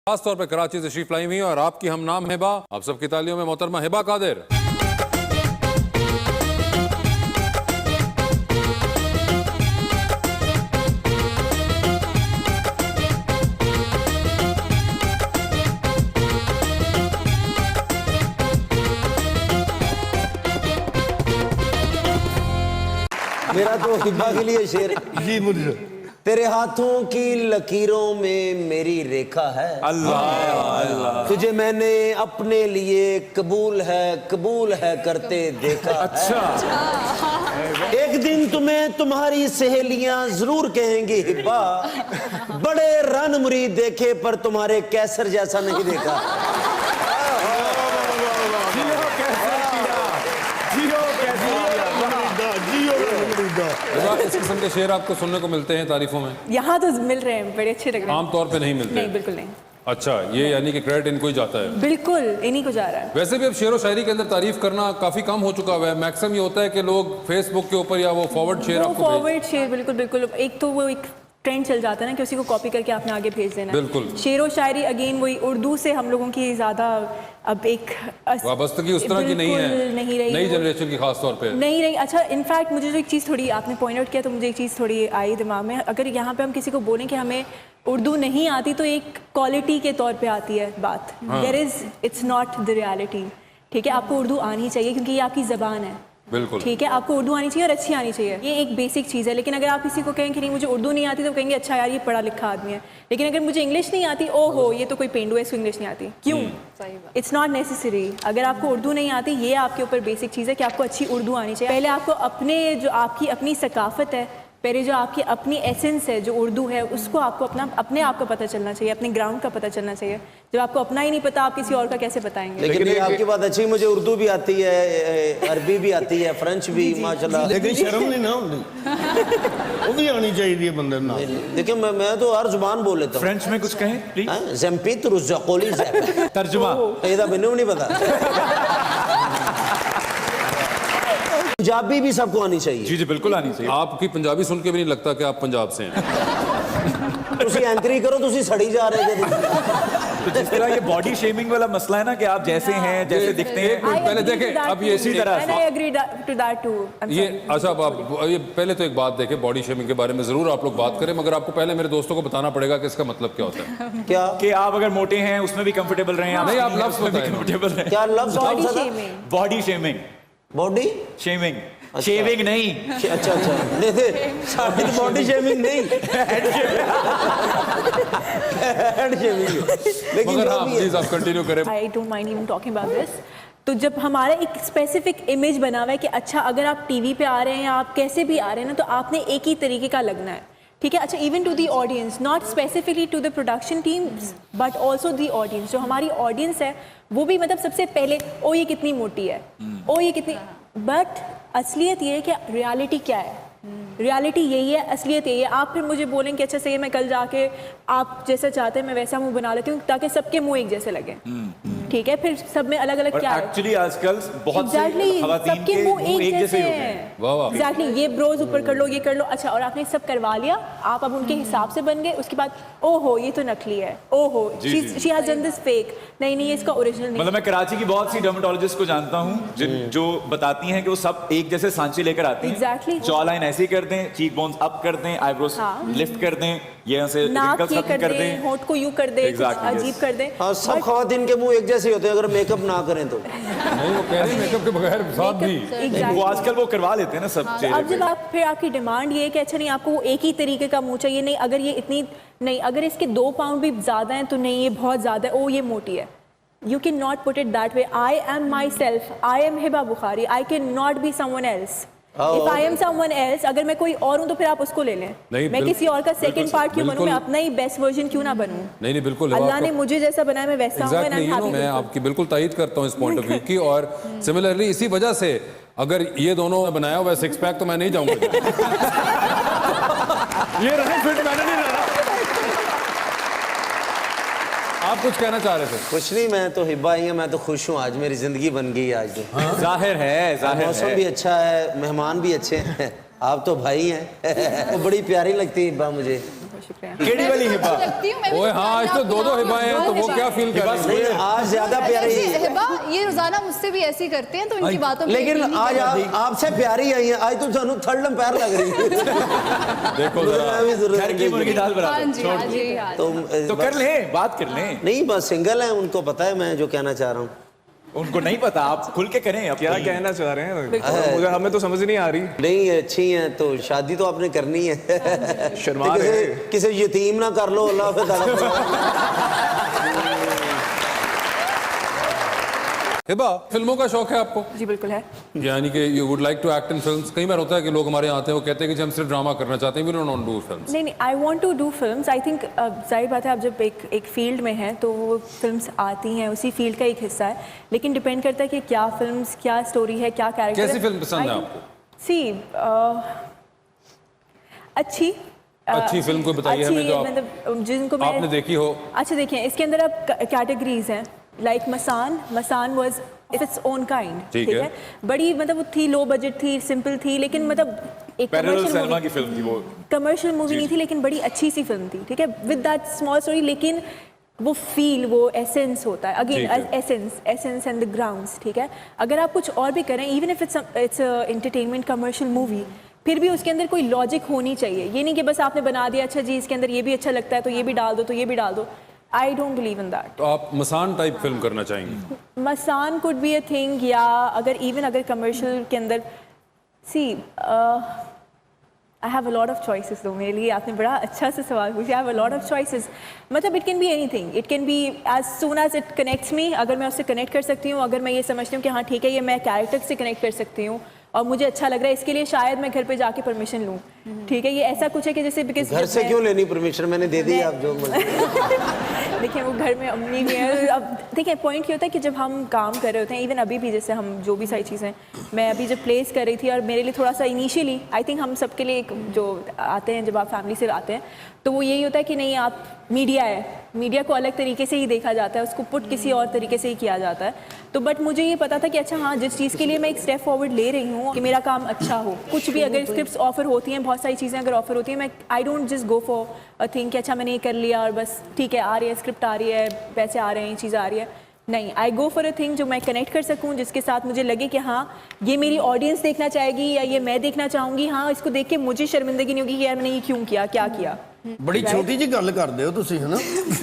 खास तौर पर कराची से तशरीफ लाई हुई और आपकी हम नाम हिबा, आप सबकी तालियों में मोहतरमा हिबा कादिर। मेरा तो हिबा के लिए शेर जी मुझे तेरे हाथों की लकीरों में मेरी रेखा है अल्लाह तुझे मैंने अपने लिए कबूल है करते देखा अच्छा है। एक दिन तुम्हें तुम्हारी सहेलियां जरूर कहेंगी हिबा बड़े रन मुरीद देखे पर तुम्हारे कैसर जैसा नहीं देखा। इस किस्म के शेर आपको सुनने को मिलते हैं तारीफों में? यहाँ तो मिल रहे हैं, बड़े अच्छे लग रहे हैं। आमतौर पे नहीं मिलते? नहीं, बिल्कुल नहीं। अच्छा, ये यानी कि क्रेडिट इनको ही जाता है? बिल्कुल इन्हीं को जा रहा है। वैसे भी अब शेर व शायरी के अंदर तारीफ करना काफी कम हो चुका हुआ है। मैक्सिमम ये होता है कि लोग फेसबुक के ऊपर या वो फॉरवर्ड शेर आपको फॉरवर्ड शेर बिल्कुल बिल्कुल एक तो वो एक ट्रेंड चल जाता है ना कि उसी को कॉपी करके आपने आगे भेज देना है। बिल्कुल। शेर व शायरी अगेन वही उर्दू से हम लोगों की ज्यादा अब एक वाबस्तगी उस तरह की नहीं है, नहीं रही नई जनरेशन की खास तौर पे नहीं रही। अच्छा, इनफैक्ट मुझे जो एक चीज़ थोड़ी आपने पॉइंट आउट किया तो मुझे एक चीज़ थोड़ी आई दिमाग में। अगर यहाँ पे हम किसी को बोलें कि हमें उर्दू नहीं आती तो एक क्वालिटी के तौर पे आती है बात। There is it's not the reality. ठीक है, आपको उर्दू आनी चाहिए क्योंकि ये आपकी ज़बान है। बिल्कुल ठीक है, आपको उर्दू आनी चाहिए और अच्छी आनी चाहिए, ये एक बेसिक चीज़ है। लेकिन अगर आप किसी को कहें कि नहीं मुझे उर्दू नहीं आती तो कहेंगे अच्छा यार ये पढ़ा लिखा आदमी है। लेकिन अगर मुझे इंग्लिश नहीं आती, ओहो ये तो कोई पेंडू है, इसको इंग्लिश नहीं आती। क्यों? It's not necessary. अगर आपको उर्दू नहीं आती, ये आपके ऊपर बेसिक चीज़ है कि आपको अच्छी उर्दू आनी चाहिए। पहले आपको अपने जो आपकी अपनी सकाफत है, पहले जो आपकी अपनी एसेंस है जो उर्दू है, उसको आपको अपने आप का पता चलना चाहिए, अपने ग्राउंड का पता चलना चाहिए। जब आपको अपना ही नहीं पता, आप किसी और का कैसे बताएंगे? लेकिन ये आपकी बात अच्छी, मुझे उर्दू भी आती है, अरबी भी आती है, फ्रेंच भी माशाल्लाह। लेकिन शर्म नहीं ना होती, वो भी आनी चाहिए बंदे ना। देखिए मैं तो हर जुबान बोल लेता हूँ। फ्रेंच में कुछ कहें प्लीज। ज़म्पित रुज़्ज़क़ोली ज़ैप तर्जुमा ਇਹਦਾ ਮੈਨੂੰ नहीं पता। पंजाबी भी सबको आनी चाहिए। जी जी बिल्कुल आनी चाहिए। आपकी पंजाबी सुन के भी नहीं लगता कि आप पंजाब से हैं। तुसी एंकरी करो, तुसी सड़ी जा रहे थे। तो जिस तरह ये बॉडी शेमिंग वाला मसला है ना कि आप जैसे हैं जैसे दिखते हैं, पहले देखें, अब ये इसी तरह से ये अच्छा आप ये पहले तो एक बात देखें, बॉडी शेमिंग के बारे में जरूर आप लोग बात करें, मगर आपको पहले मेरे दोस्तों को बताना पड़ेगा कि इसका मतलब क्या होता है। क्या कि आप अगर मोटे हैं उसमें भी कंफर्टेबल रहें, आप नहीं, आप लफ्ज़ उसमें भी बताएं। कंफर्टेबल रहें। क्या लफ्ज body shaming. Body shaming, body shaming, shaving नहीं। अच्छा साडी बॉडी शेमिंग नहीं, हेड शेमिंग। लेकिन मगर जो हाँ भी है, प्लीज आप कंटिन्यू करें। I don't mind even talking about this. तो जब हमारा एक स्पेसिफिक इमेज बना हुआ है कि अच्छा अगर आप टीवी पे आ रहे हैं या आप कैसे भी आ रहे हैं ना, तो आपने एक ही तरीके का लगना है। ठीक है, अच्छा even to the audience, not specifically to the production teams but also the audience. जो हमारी ऑडियंस है वो भी मतलब सबसे पहले ओ ये कितनी मोटी है, ओ ये कितनी, बट असलियत ये है कि रियलिटी क्या है। रियलिटी यही है, असलियत यही है। आप फिर मुझे बोलेंगे अच्छा सही है, मैं कल जाके आप जैसा चाहते हैं मैं वैसा मुंह बना लेती हूँ ताकि सबके मुंह एक जैसे लगे। ठीक है, फिर सब में अलग अलग क्या है। एक्चुअली आजकल बहुत से खवातीन सबके के मुंह एक जैसे ही होते हैं। वाह वाह। एग्जैक्टली, ये ब्रोज ऊपर कर लो, ये कर लो, अच्छा और आपने सब करवा लिया, आप अब उनके हिसाब से बन गए। उसके बाद ओहो ये तो नकली है, ओहो she has done this fake, नहीं नहीं ये इसका ओरिजिनल नहीं। मतलब मैं कराची की बहुत सी डर्मेटोलॉजिस्ट को जानता हूँ जो बताती हैं कि वो सब एक जैसे सांचे लेकर आती हैं। Exactly. जॉ लाइन ऐसी कर दें, चीक बोन्स अप कर दें, आईब्रोज लिफ्ट कर दें, ये से नाक रिंकल्स ये खत्म कर दें, होंठ को यूं कर दें, कुछ Exactly, yes. अजीब कर दें। हाँ, सब खवातीन के मुंह एक जैसे होते हैं अगर मेकअप ना करें तो। नहीं वो कह रहे हैं मेकअप के बगैर साथ भी। Exactly. वो आजकल वो करवा लेते हैं ना सब चेहरे अब जब पे। आप फिर आपकी डिमांड ये है कि अच्छा नहीं आपको वो एक ही तरीके का मुंह चाहिए, नहीं अगर ये इतनी नहीं, अगर इसके 2 पाउंड भी ज्यादा हैं तो नहीं ये बहुत ज्यादा है, ओ ये मोटी है। You cannot put it that way. I am myself. I am Hiba Bukhari. I cannot be someone else. If I am someone else, अगर मैं कोई और हूँ तो फिर आप उसको ले लें। मैं किसी और का सेकंड पार्ट क्यों बनूं? मैं अपना ही बेस्ट वर्जन क्यों ना बनूं? नहीं बिल्कुल, अल्लाह ने मुझे जैसा बनाया मैं वैसा हूँ। एग्जैक्टली, मैं आपकी बिल्कुल तायद करता हूँ इस पॉइंट ऑफ व्यू की। और सिमिलरली इसी वजह से अगर ये दोनों बनाया हुआ सिक्स पैक तो मैं नहीं जाऊंगा। ये रहे फिट, मैंने नहीं रहा। आप कुछ कहना चाह रहे थे? कुछ नहीं, मैं तो हिब्बा ही है, मैं तो खुश हूँ, आज मेरी जिंदगी बन गई आज तो। जाहिर है मौसम भी अच्छा है, मेहमान भी अच्छे हैं, आप तो भाई हैं। तो बड़ी प्यारी लगती है हिब्बा मुझे। शुक्रिया। केड़ी वाली हिबा? लगती हूँ मैं भी ओए हाँ, आज तो दो हिबाएं हैं, तो वो क्या फील कर रही है? नहीं, आज ज्यादा प्यारी है। हिबा ये रोजाना मुझसे भी ऐसी करते हैं तो इनकी बातों में लेकिन यकीन नहीं आज करना। आपसे प्यारी आई है, आज तो सानू थर्ड पैर लग रही है। देखो जरा, घर की मुर्गी दाल हाँ बराबर। जी हाँ जी हाँ जी। तो कर ले, बात कर ले। नहीं, बस सिंगल है, उनको पता है मैं जो कहना चाह रहा हूँ। उनको नहीं पता, आप खुल के करें। अब क्या कहना चाह रहे हैं मुझे, हमें तो समझ नहीं आ रही। नहीं, अच्छी है तो शादी तो आपने करनी है। शर्मा रहे हैं। किसी यतीम ना कर लो, अल्लाह फिर हिबा, फिल्मों का शौक है आपको? जी बिल्कुल है। यानी कि you would like to act in films? कई बार होता है कि लोग हमारे यहाँ आते हैं, वो कहते हैं कि जी हम सिर्फ ड्रामा करना चाहते हैं, we don't want to do films. नहीं, I want to do films. I think जाहिर बात है, आप जब एक फील्ड में हैं तो वो फिल्म्स आती हैं, उसी फील्ड का एक हिस्सा है, लेकिन डिपेंड करता है कि क्या फिल्म्स, क्या स्टोरी है, क्या कैरेक्टर। कैसी फिल्म पसंद है आपको? अच्छी फिल्म कोई बताइए हमें जो मतलब जिनको आपने देखी हो। अच्छा देखिए, इसके अंदर अब कैटेगरीज हैं, like Masaan was its own kind, ठीक है। बड़ी मतलब वो थी, लो बजट थी, सिंपल थी, लेकिन मतलब एक पैरेलल सलमा की फिल्म थी वो। कमर्शियल मूवी नहीं थी, लेकिन बड़ी अच्छी सी फिल्म थी, ठीक है, विद दैट स्मॉल स्टोरी, लेकिन वो फील, वो एसेंस होता है, again essence and the grounds, ठीक है। अगर आप कुछ और भी करें, even if it's entertainment commercial movie, फिर भी उसके अंदर कोई लॉजिक होनी चाहिए। ये नहीं कि बस आपने बना दिया, अच्छा जी इसके अंदर ये भी अच्छा लगता है तो ये भी डाल दो, तो ये भी डाल दो। I don't believe in that. तो आप मसान टाइप फिल्म करना चाहेंगी? Masaan could be a thing, या अगर कमर्शियल के अंदर I have a lot of choices. Though मेरे लिए आपने बड़ा अच्छा सा सवाल पूछा। I have a lot of choices, मतलब it can be anything, it can be as soon as it connects me. अगर मैं उससे कनेक्ट कर सकती हूँ, अगर मैं ये समझती हूँ कि हाँ ठीक है, ये मैं कैरेक्टर से कनेक्ट कर सकती हूँ और मुझे अच्छा लग रहा है, इसके लिए शायद मैं घर पे जाके परमिशन लूँ, ठीक है। ये ऐसा कुछ है कि जैसे बिकॉज घर से क्यों लेनी परमिशन, मैंने दे दी, आप जो देखिए वो घर में अम्मी भी है। अब देखिए पॉइंट ये होता है कि जब हम काम कर रहे होते हैं, इवन अभी भी जैसे हम जो भी सारी चीज़ें, मैं अभी जब प्लेस कर रही थी और मेरे लिए थोड़ा सा इनिशियली, आई थिंक हम सबके लिए एक जो आते हैं, जब आप फैमिली से आते हैं तो वो यही होता है कि नहीं, आप मीडिया है, मीडिया को अलग तरीके से ही देखा जाता है, उसको पुट किसी और तरीके से ही किया जाता है। तो बट मुझे ये पता था कि अच्छा हाँ, जिस चीज़ के लिए मैं एक स्टेप फॉरवर्ड ले रही हूँ कि मेरा काम अच्छा हो, कुछ भी अगर स्क्रिप्ट्स ऑफर होती हैं, बहुत सारी चीज़ें अगर ऑफर होती हैं, मैं I don't just go for a thing कि अच्छा मैंने ये कर लिया और बस ठीक है, आ रही है स्क्रिप्ट, आ रही है, पैसे आ रहे हैं, ये चीज़ आ रही है। नहीं, आई गो फॉर अ थिंग जो मैं कनेक्ट कर सकूं, जिसके साथ मुझे लगे कि हाँ ये मेरी ऑडियंस देखना चाहेगी या ये मैं देखना चाहूँगी, हाँ इसको देख के मुझे शर्मिंदगी नहीं होगी कि यार मैंने ये क्यों किया, क्या किया। बड़ी छोटी जी गल करते हो तुसी, है ना?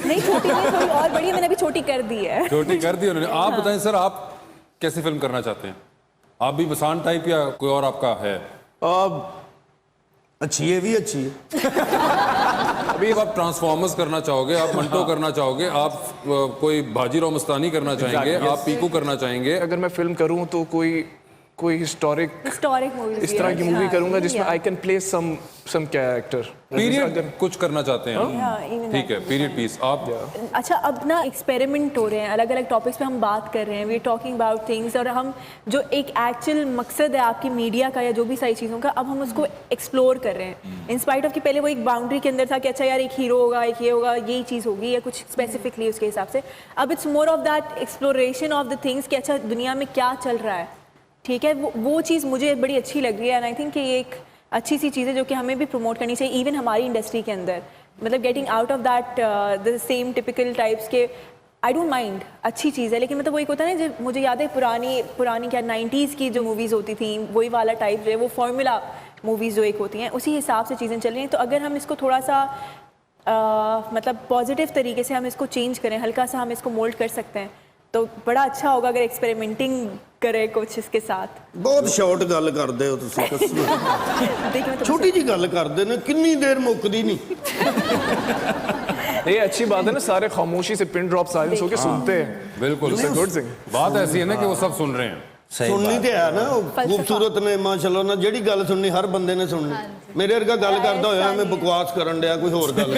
नहीं छोटी नहीं, थोड़ी और बड़ी है, मैंने अभी छोटी कर दी है। छोटी कर दी उन्होंने। आप बताएं सर, आप कैसी फिल्म करना चाहते हैं? आप भी मसान टाइप या कोई और आपका है? अच्छी है, भी अच्छी है। अभी आप ट्रांसफॉर्मर्स करना चाहोगे, आप मंटो करना चाहोगे, आप कोई भाजीराव मस्तानी करना चाहेंगे, आप पीकू करना चाहेंगे? अगर मैं फिल्म करूं तो कोई हिस्टोरिक मूवी, इस तरह की मूवी करूंगा जिसमें I can play some character. Period कुछ करना चाहते हैं? ठीक है, पीरियड पीस। आप? अच्छा, अब ना एक्सपेरिमेंट हो रहे हैं, अलग अलग टॉपिक्स पे हम बात कर रहे हैं, we are talking about things, और हम जो एक एक्चुअल मकसद है आपकी मीडिया का या जो भी सारी चीज़ों का, अब हम उसको एक्सप्लोर कर रहे हैं इन स्पाइट ऑफ कि पहले वो एक बाउंड्री के अंदर था कि अच्छा यार एक हीरो होगा, एक ये होगा, यही चीज़ होगी या कुछ स्पेसिफिकली उसके हिसाब से। अब it's more of that exploration of the things कि अच्छा दुनिया में क्या चल रहा है, ठीक है। वो चीज़ मुझे बड़ी अच्छी लग रही है, एंड आई थिंक कि ये एक अच्छी सी चीज़ है जो कि हमें भी प्रमोट करनी चाहिए, इवन हमारी इंडस्ट्री के अंदर, मतलब getting out of that the same typical types के। आई डोंट माइंड, अच्छी चीज़ है, लेकिन मतलब वो एक होता है ना, जो मुझे याद है पुरानी क्या 90s की जो मूवीज़ होती थी, वही वाला टाइप जो है, वो फॉर्मूला मूवीज़ जो एक होती हैं, उसी हिसाब से चीज़ें चल रही हैं। तो अगर हम इसको थोड़ा सा मतलब पॉजिटिव तरीके से हम इसको चेंज करें, हल्का सा हम इसको मोल्ड कर सकते हैं, तो बड़ा अच्छा होगा अगर एक्सपेरिमेंटिंग करे कुछ इसके साथ। बहुत शॉर्ट गल करते हो तुसी, देखिए छोटी जी गल करते ने, कितनी देर मुकदी नहीं। ये अच्छी बात है ना, सारे खामोशी से पिन ड्रॉप साइलेंस होके सुनते हैं। बिल्कुल, गुड थिंग। बात ऐसी है ना कि वो सब सुन रहे हैं। सुननी तो है ना, खूबसूरत ने माशाल्लाह ना, जेड़ी गल सुननी हर बंदे ने सुननी। मेरे वर्गा गल करदा होया मैं बकवास करन दिया, कोई होर गल